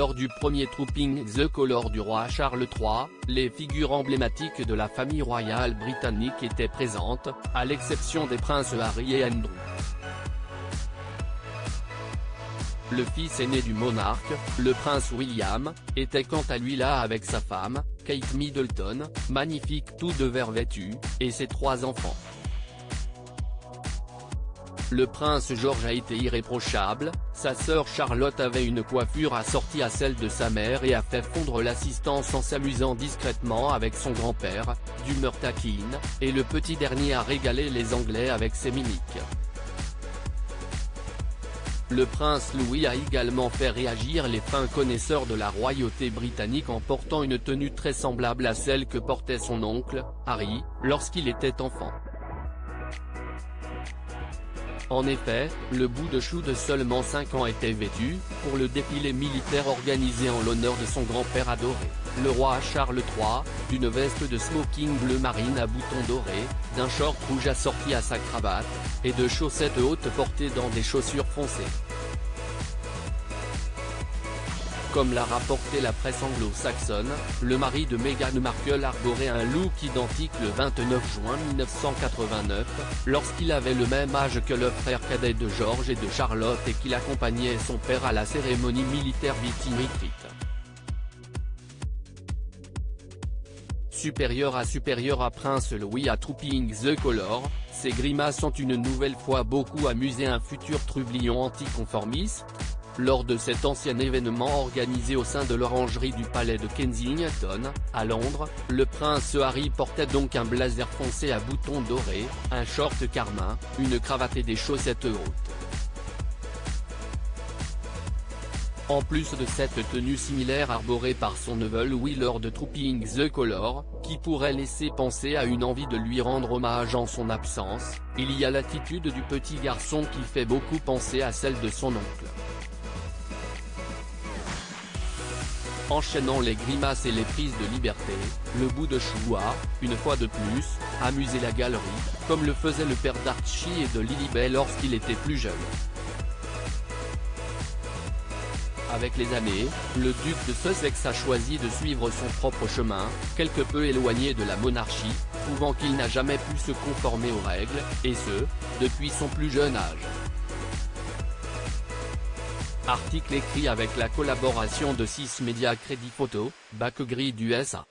Lors du premier Trooping the Colour du roi Charles III, les figures emblématiques de la famille royale britannique étaient présentes, à l'exception des princes Harry et Andrew. Le fils aîné du monarque, le prince William, était quant à lui là avec sa femme, Kate Middleton, magnifique tout de vert vêtu, et ses 3 enfants. Le prince George a été irréprochable, sa sœur Charlotte avait une coiffure assortie à celle de sa mère et a fait fondre l'assistance en s'amusant discrètement avec son grand-père, d'humeur taquine, et le petit dernier a régalé les Anglais avec ses mimiques. Le prince Louis a également fait réagir les fins connaisseurs de la royauté britannique en portant une tenue très semblable à celle que portait son oncle, Harry, lorsqu'il était enfant. En effet, le bout de chou de seulement 5 ans était vêtu, pour le défilé militaire organisé en l'honneur de son grand-père adoré, le roi Charles III, d'une veste de smoking bleu marine à boutons dorés, d'un short rouge assorti à sa cravate, et de chaussettes hautes portées dans des chaussures foncées. Comme l'a rapporté la presse anglo-saxonne, le mari de Meghan Markle arborait un look identique le 29 juin 1989, lorsqu'il avait le même âge que le frère cadet de George et de Charlotte et qu'il accompagnait son père à la cérémonie militaire Victory Retreat. Supérieur à Prince Louis à Trooping the Colour, ces grimaces ont une nouvelle fois beaucoup amusé un futur trublion anticonformiste. Lors de cet ancien événement organisé au sein de l'orangerie du palais de Kensington, à Londres, le prince Harry portait donc un blazer foncé à boutons dorés, un short carmin, une cravate et des chaussettes hautes. En plus de cette tenue similaire arborée par son neveu Louis lors de Trooping the Colour, qui pourrait laisser penser à une envie de lui rendre hommage en son absence, il y a l'attitude du petit garçon qui fait beaucoup penser à celle de son oncle. Enchaînant les grimaces et les prises de liberté, le bout de chou a, une fois de plus, amusé la galerie, comme le faisait le père d'Archie et de Lilibet lorsqu'il était plus jeune. Avec les années, le duc de Sussex a choisi de suivre son propre chemin, quelque peu éloigné de la monarchie, prouvant qu'il n'a jamais pu se conformer aux règles, et ce, depuis son plus jeune âge. Article écrit avec la collaboration de 6 médias Crédit Photo, Backgrid USA.